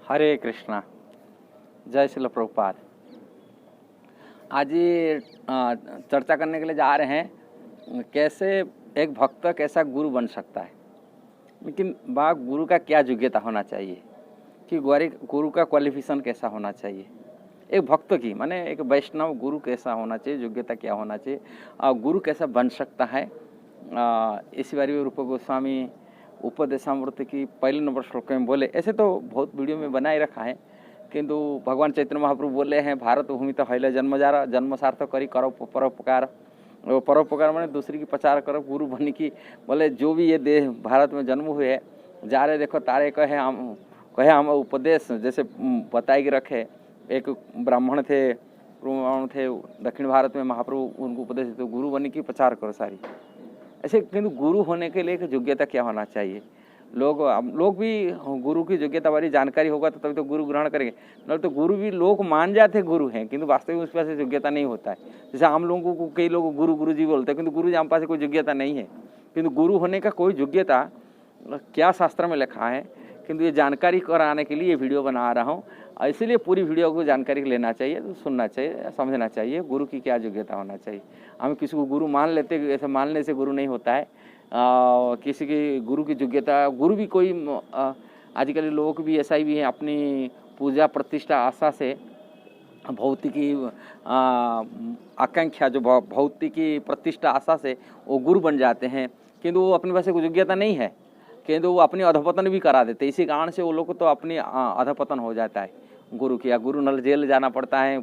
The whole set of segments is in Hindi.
हरे कृष्णा। जय श्रील प्रभुपाद। आज ये चर्चा करने के लिए जा रहे हैं कैसे एक भक्त कैसा गुरु बन सकता है, लेकिन गुरु का क्या योग्यता होना चाहिए, कि गुरु का क्वालिफिकेशन कैसा होना चाहिए, एक भक्त की माने एक वैष्णव गुरु कैसा होना चाहिए, योग्यता क्या होना चाहिए, गुरु कैसा बन सकता है। इसी बारे में रूप गोस्वामी उपदेशामृत की पहले नंबर श्लोक में बोले। ऐसे तो बहुत वीडियो में बनाए रखा है, किंतु भगवान चैतन्य महाप्रभु बोले हैं भारत भूमि तो हैले जन्मजारा जन्म सार्थक करी करो परोपकार। परोपकार माने दूसरी की प्रचार करो, गुरु बनने की। बोले जो भी ये देह भारत में जन्म हुए जा रहे देखो तारे कहे हम उपदेश जैसे बताए कि रखे। एक ब्राह्मण थे दक्षिण भारत में, महाप्रभु उनको उपदेश देते गुरु बनने की प्रचार करो सारी। ऐसे किंतु गुरु होने के लिए एक योग्यता क्या होना चाहिए। लोग भी गुरु की योग्यता वाली जानकारी होगा तो तभी तो गुरु ग्रहण करेंगे, नहीं तो गुरु भी लोग मान जाते गुरु हैं किंतु वास्तविक में उस पास योग्यता नहीं होता है। जैसे हम लोगों को कई लोग गुरु जी बोलते हैं, किंतु गुरु जी हम पास कोई योग्यता नहीं है। किंतु गुरु होने का कोई योग्यता क्या शास्त्र में लिखा है, किंतु ये जानकारी कराने के लिए ये वीडियो बना रहा हूँ। इसीलिए पूरी वीडियो को जानकारी लेना चाहिए, तो सुनना चाहिए, समझना चाहिए गुरु की क्या योग्यता होना चाहिए। हम किसी को गुरु मान लेते, ऐसे मानने से गुरु नहीं होता है। किसी की गुरु की योग्यता, गुरु भी कोई आजकल लोग भी ऐसा ही भी हैं, अपनी पूजा प्रतिष्ठा आशा से भौतिकी आकांक्षा जो भौतिकी प्रतिष्ठा आशा से वो गुरु बन जाते हैं, किंतु वो अपने पास कोई योग्यता नहीं है, किंतु वो अपनी अधपतन भी करा देते। इसी कारण से वो लोग को तो अपनी अधपतन हो जाता है गुरु की। गुरु नल जेल जाना पड़ता है,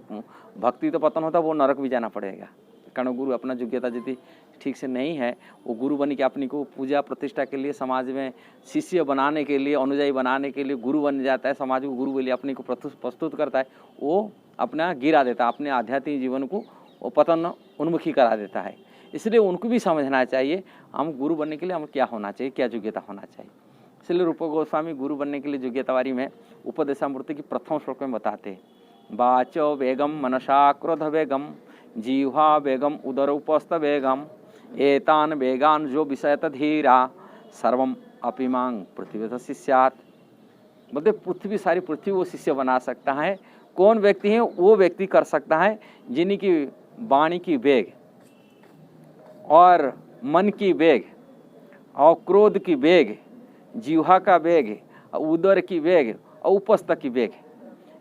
भक्ति तो पतन होता है, वो नरक भी जाना पड़ेगा। कारण गुरु अपना योग्यता यदि ठीक से नहीं है, वो गुरु बन के अपनी को पूजा प्रतिष्ठा के लिए, समाज में शिष्य बनाने के लिए, अनुयायी बनाने के लिए गुरु बन जाता है, समाज को गुरु के लिए अपनी को प्रस्तुत करता है, वो अपना गिरा देता है, अपने आध्यात्मिक जीवन को वो पतन उन्मुखी करा देता है। इसलिए उनको भी समझना चाहिए हम गुरु बनने के लिए हमें क्या होना चाहिए, क्या योग्यता होना चाहिए। इसलिए रूप गोस्वामी गुरु बनने के लिए योग्यतावारी में उपदेशामृत की प्रथम श्लोक में बताते हैं, वाचो वेगम मनसा क्रोध वेगम जीवा वेगम उदर उपस्थ वेगम एतान वेगान जो विषयत धीरा सर्वम अपिमांग पृथ्वी शिष्यात। बोलते पृथ्वी सारी पृथ्वी वो शिष्य बना सकता है। कौन व्यक्ति है? वो व्यक्ति कर सकता है जिनकी वाणी की वेग और मन की वेग और क्रोध की वेग, जीवा का वेग, उदर की वेग और उपस्थ की वेग,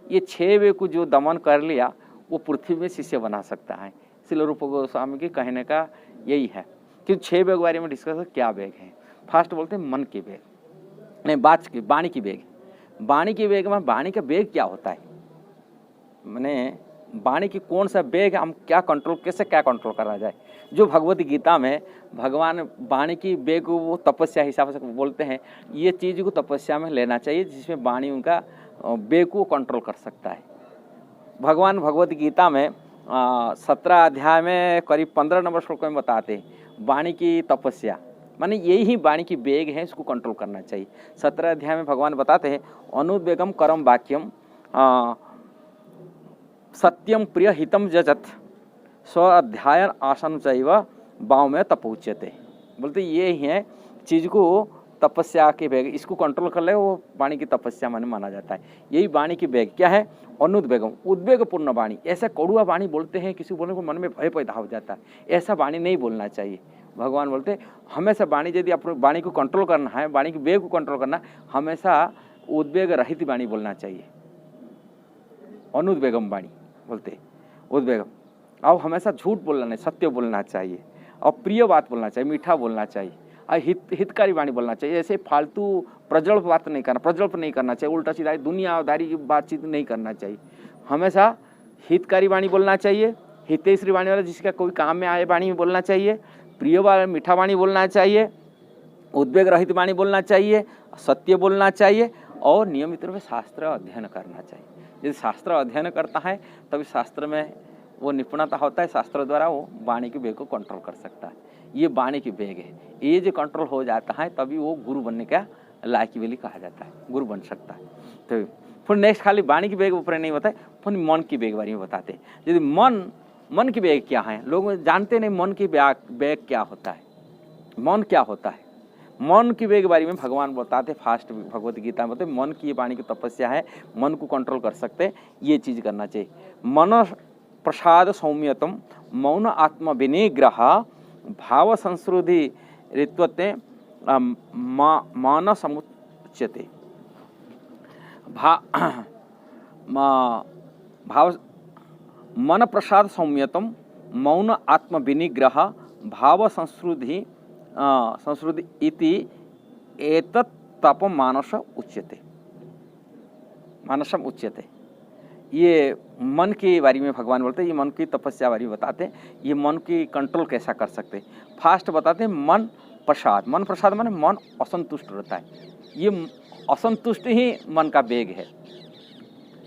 ये 6 वेग को जो दमन कर लिया वो पृथ्वी में शिष्य बना सकता है। इसलिए रूप गोस्वामी के कहने का यही है कि 6 वेग बारे में डिस्कस क्या वेग है। फर्स्ट बोलते हैं मन की वेग, नहीं वाणी की वेग। वाणी की वेग में वाणी का वेग क्या होता है, मैंने वाणी की कौन सा वेग हम क्या कंट्रोल, कैसे क्या कंट्रोल करा जाए। जो भगवत गीता में भगवान वाणी की वेग को वो तपस्या हिसाब से बोलते हैं, ये चीज़ को तपस्या में लेना चाहिए जिसमें वाणी उनका वेग को कंट्रोल कर सकता है। भगवान भगवत गीता में 17 अध्याय में करीब 15 नंबर श्लोक में बताते हैं वाणी की तपस्या, माने यही वाणी की वेग है, इसको कंट्रोल करना चाहिए। 17 अध्याय में भगवान बताते हैं अनुद्वेगम करम वाक्यम सत्यम प्रिय हितम जजत स्व अध्यायन आसन चैव बाव में तपोच्यते। बोलते ये ही है चीज़ को तपस्या के वेग, इसको कंट्रोल कर ले वो वाणी की तपस्या माना जाता है। यही वाणी की वेग क्या है, अनुद्वेगम उद्वेगपूर्ण वाणी। ऐसा कड़ुआ वाणी बोलते हैं, किसी बोलने को मन में भय पैदा हो जाता है, ऐसा वाणी नहीं बोलना चाहिए। भगवान बोलते हमेशा वाणी यदि अपने वाणी को कंट्रोल करना है, वाणी की वेग को कंट्रोल करना, हमेशा उद्वेग रहित वाणी बोलना चाहिए। अनुद्वेगम वाणी बोलते उद्वेगम। और हमेशा झूठ बोलना नहीं, सत्य बोलना चाहिए, और प्रिय बात बोलना चाहिए, मीठा बोलना चाहिए, और हितकारी वाणी बोलना चाहिए। ऐसे फालतू प्रजल्प बात नहीं करना, प्रजल्प नहीं करना चाहिए, उल्टा सीधा दुनियादारी की बातचीत नहीं करना चाहिए। हमेशा हितकारी वाणी बोलना चाहिए, हितेश्री वाणी वाला जिसका कोई काम में आए वाणी बोलना चाहिए, प्रिय वाला मीठा वाणी बोलना चाहिए, उद्वेग रहित वाणी बोलना चाहिए, सत्य बोलना चाहिए, और नियमित रूप से शास्त्र अध्ययन करना चाहिए। यदि शास्त्र अध्ययन करता है तभी शास्त्र में वो निपुणता होता है, शास्त्र द्वारा वो वाणी के वेग को कंट्रोल कर सकता है। ये वाणी की वेग है, ये जो कंट्रोल हो जाता है तभी वो गुरु बनने का लायकी वाली कहा जाता है, गुरु बन सकता है। तो फिर नेक्स्ट खाली वाणी की वेग ऊपर नहीं बताए, फिर मन की वेग बारे में बताते हैं। यदि मन की वेग क्या है, लोग जानते नहीं मन की वेग क्या होता है। मन क्या होता है, मन की वेग बारे में भगवान बताते फास्ट भगवत गीता में बताते मन की ये वाणी की तपस्या है, मन को कंट्रोल कर सकते, ये चीज करना चाहिए। मन प्रसाद सौम्यतम मौन आत्म विनिग्रह भाव संस्कृति ऋत्वते मान समुच्यते। भाव मन प्रसाद सौम्यतम मौन आत्म विनिग्रह भाव संस्कृति इति एतत् तप मानस उच्यते, मानसम उच्यते। ये मन के बारे में भगवान बोलते हैं, ये मन की तपस्या बारे में बताते हैं, ये मन की कंट्रोल कैसा कर सकते। फास्ट बताते हैं मन प्रसाद, मन प्रसाद माने मन असंतुष्ट रहता है, ये असंतुष्ट ही मन का वेग है।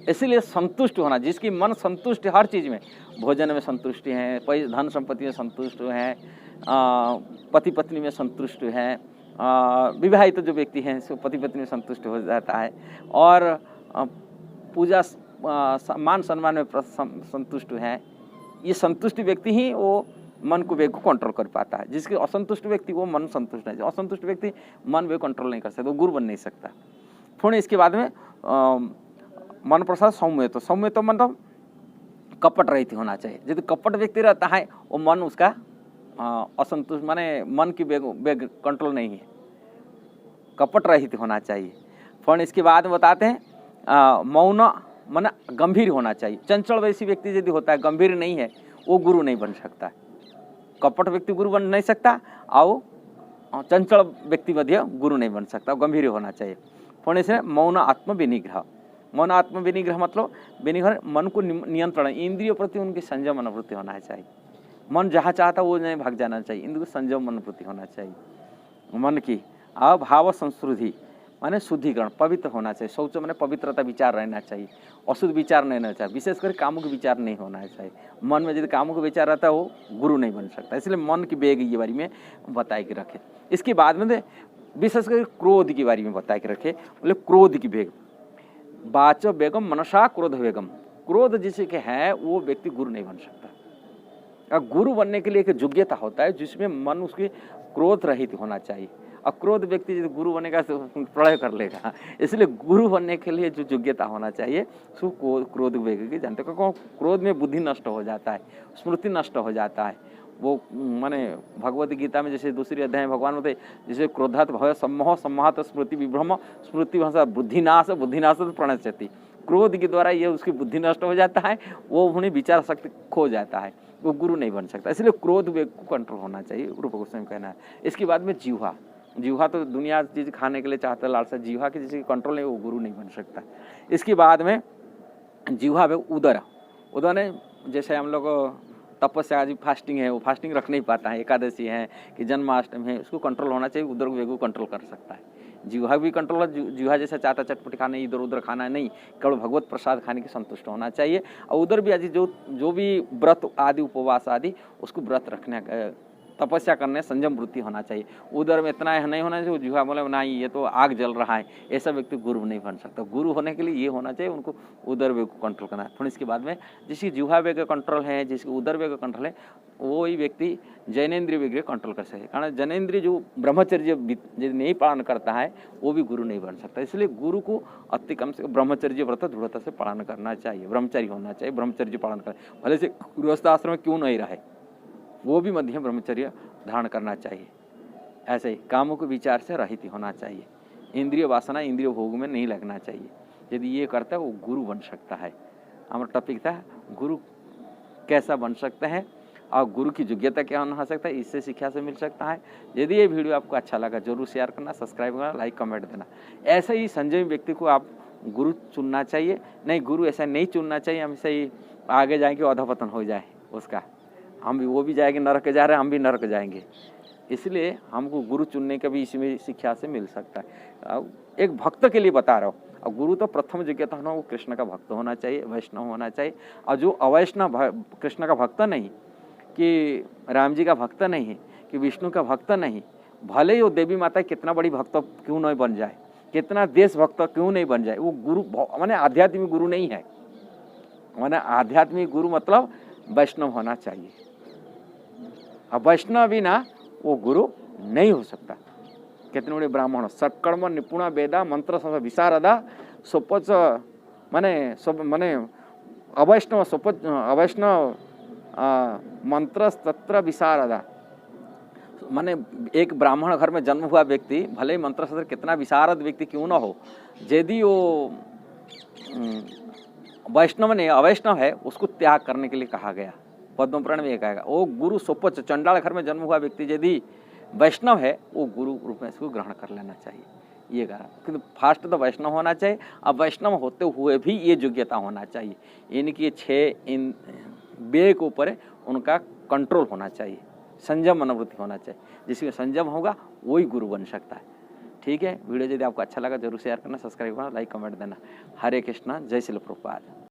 इसीलिए संतुष्ट होना, जिसकी मन संतुष्ट है हर चीज़ में, भोजन में संतुष्टि है, धन संपत्ति में संतुष्ट है, पति पत्नी में संतुष्ट है, विवाहित जो व्यक्ति हैं सो पति पत्नी में संतुष्ट हो जाता है, और पूजा मान सम्मान में संतुष्ट है। ये संतुष्ट व्यक्ति ही वो मन को वेग को कंट्रोल कर पाता है। जिसके असंतुष्ट व्यक्ति वो मन संतुष्ट नहीं, असंतुष्ट व्यक्ति मन वेग कंट्रोल नहीं कर सकता, वो गुरु बन नहीं सकता। थोड़े इसके बाद में मन प्रसाद सौम्य, तो सौम्य तो मतलब कपट रहित होना चाहिए। यदि कपट व्यक्ति रहता है वो मन उसका असंतुष्ट, माने मन की वेग कंट्रोल नहीं है, कपट रहित होना चाहिए। फिर इसके बाद बताते हैं मौन मन गंभीर होना चाहिए। चंचल वैसी व्यक्ति यदि होता है, गंभीर नहीं है, वो गुरु नहीं बन सकता। कपट व्यक्ति गुरु बन नहीं सकता, और चंचल व्यक्ति मध्य गुरु नहीं बन सकता, गंभीर होना चाहिए। फिर इसे मौन आत्म विनिग्रह, मौन आत्म विनिग्रह मतलब विनिग्रह मन को नियंत्रण, इंद्रियों प्रति उनकी संयम मनोवृत्ति होना चाहिए। मन जहाँ चाहता वो नहीं भाग जाना चाहिए, इंद्रियों को संयम मनोवृत्ति होना चाहिए। मन की अभाव संस्कृति माने शुद्धिकरण, पवित्र होना चाहिए। शौच माने पवित्रता, विचार रहना चाहिए, अशुद्ध विचार नहीं रहना चाहिए, विशेषकर कामों के विचार नहीं होना चाहिए। मन में यदि कामों का विचार रहता है वो गुरु नहीं बन सकता। इसलिए मन की वेग ये बारे में बताए के रखे। इसके बाद में विशेषकर क्रोध की बारे में बताए के रखे, बोले क्रोध की वेग, वाचो वेगम मनसा क्रोध वेगम, क्रोध जिसे के है वो व्यक्ति गुरु नहीं बन सकता। गुरु बनने के लिए एक योग्यता होता है जिसमें मन उसकी क्रोध रहित होना चाहिए। अक्रोध व्यक्ति यदि गुरु बनेगा तो प्रलय कर लेगा। इसलिए गुरु बनने के लिए जो योग्यता होना चाहिए सो क्रोध वेग की जानते, क्योंकि क्रोध में बुद्धि नष्ट हो जाता है, स्मृति नष्ट हो जाता है। वो माने भगवत गीता में जैसे दूसरी अध्याय में भगवान बोलते जैसे क्रोधात भय सम्मोह सम्मात स्मृति विभ्रम स्मृति भाषा बुद्धिनाश बुद्धिनाश प्रणश्यति, क्रोध के द्वारा ये उसकी बुद्धि नष्ट हो जाता है, वो उन्हें विचार शक्ति खो जाता है, वो गुरु नहीं बन सकता। इसलिए क्रोध वेग को कंट्रोल होना चाहिए, रूप गोस्वामी कहना है। इसके बाद में जीवा, जीवा तो दुनिया चीज खाने के लिए चाहता है, लालसा, जीवा की जिसकी कंट्रोल नहीं वो गुरु नहीं बन सकता। इसके बाद में जीवा में उदर, उदर ने जैसे हम लोग तपस्या आज फास्टिंग है, वो फास्टिंग रख नहीं पाता है, एकादशी है कि जन्माष्टमी है, उसको कंट्रोल होना चाहिए, उधर वेग को कंट्रोल कर सकता है। जीवा भी कंट्रोल, जीवा जैसा चाहता चटपटी खाना, इधर उधर खाना नहीं, केवल भगवत प्रसाद खाने की संतुष्ट होना चाहिए। और उधर भी आज जो भी व्रत आदि उपवास आदि उसको व्रत रखने, तपस्या करने संयम वृत्ति होना चाहिए। उधर में इतना नहीं होना चाहिए जीवा बोले नहीं ये तो आग जल रहा है, ऐसा व्यक्ति गुरु नहीं बन सकता। गुरु होने के लिए ये होना चाहिए उनको उदर वेग को कंट्रोल करना है। फिर इसके बाद में जिसकी जीवा वेग कंट्रोल है, जिसकी उदर वेग कंट्रोल है, वो ही व्यक्ति जैनेन्द्रिय वेग कंट्रोल कर सके। कारण जैनेन्द्रिय जो ब्रह्मचर्य यदि नहीं पालन करता है वो भी गुरु नहीं बन सकता। इसलिए गुरु को अति कम से ब्रह्मचर्य व्रत दृढ़ता से पालन करना चाहिए, ब्रह्मचारी होना चाहिए, ब्रह्मचर्य पालन कर, भले से गृहस्थ में क्यों नहीं रहे वो भी मध्यम ब्रह्मचर्य धारण करना चाहिए। ऐसे ही कामों के विचार से रहित होना चाहिए, इंद्रिय वासना इंद्रिय भोग में नहीं लगना चाहिए। यदि ये करता है वो गुरु बन सकता है। हमारा टॉपिक था गुरु कैसा बन सकता है और गुरु की योग्यता क्या होना सकता है, इससे शिक्षा से मिल सकता है। यदि ये वीडियो आपको अच्छा लगा जरूर शेयर करना, सब्सक्राइब करना, लाइक कमेंट देना। ऐसे ही संजय व्यक्ति को आप गुरु चुनना चाहिए, नहीं गुरु ऐसा नहीं चुनना चाहिए हमेशा ही आगे जाएंगे अधपतन हो जाए उसका, हम भी वो भी जाएंगे नरक जाए रहे, हम भी नरक जाएंगे। इसलिए हमको गुरु चुनने का भी इसमें शिक्षा से मिल सकता है। एक भक्त के लिए बता रहा हूँ, और गुरु तो प्रथम योग्यता होना वो कृष्ण का भक्त होना चाहिए, वैष्णव होना चाहिए। और जो अवैष्णव कृष्ण का भक्त नहीं, कि राम जी का भक्त नहीं है, कि विष्णु का भक्त नहीं, भले ही वो देवी माता कितना बड़ी भक्त क्यों नहीं बन जाए, कितना देशभक्त क्यों नहीं बन जाए, वो गुरु माने आध्यात्मिक गुरु नहीं है। माने आध्यात्मिक गुरु मतलब वैष्णव होना चाहिए। अब वैष्णव भी ना वो गुरु नहीं हो सकता। कितने बड़े ब्राह्मण, सत्कर्म निपुण वेदा मंत्र विशारदा सोपच माने सब माने अवैष्णव सोपच अवैष्णव मंत्र तत्र विशारदा, माने एक ब्राह्मण घर में जन्म हुआ व्यक्ति भले ही मंत्र शास्त्र कितना विशारद व्यक्ति क्यों ना हो, यदि वो वैष्णव नहीं अवैष्णव है उसको त्याग करने के लिए कहा गया। पद्म पुराण में ये कहेगा वो गुरु सोपच, चंडाल घर में जन्म हुआ व्यक्ति यदि वैष्णव है वो गुरु रूप में इसको ग्रहण कर लेना चाहिए, ये कहा। किंतु फास्ट तो वैष्णव होना चाहिए, अब वैष्णव होते हुए भी ये योग्यता होना चाहिए, इनकी ये 6 इन बे के ऊपर उनका कंट्रोल होना चाहिए, संयम मनोवृत्ति होना चाहिए, जिसमें संयम होगा वही गुरु बन सकता है। ठीक है, वीडियो यदि आपको अच्छा लगा जरूर शेयर करना, सब्सक्राइब करना, लाइक कमेंट देना। हरे कृष्णा, जय श्री प्रभुपाद।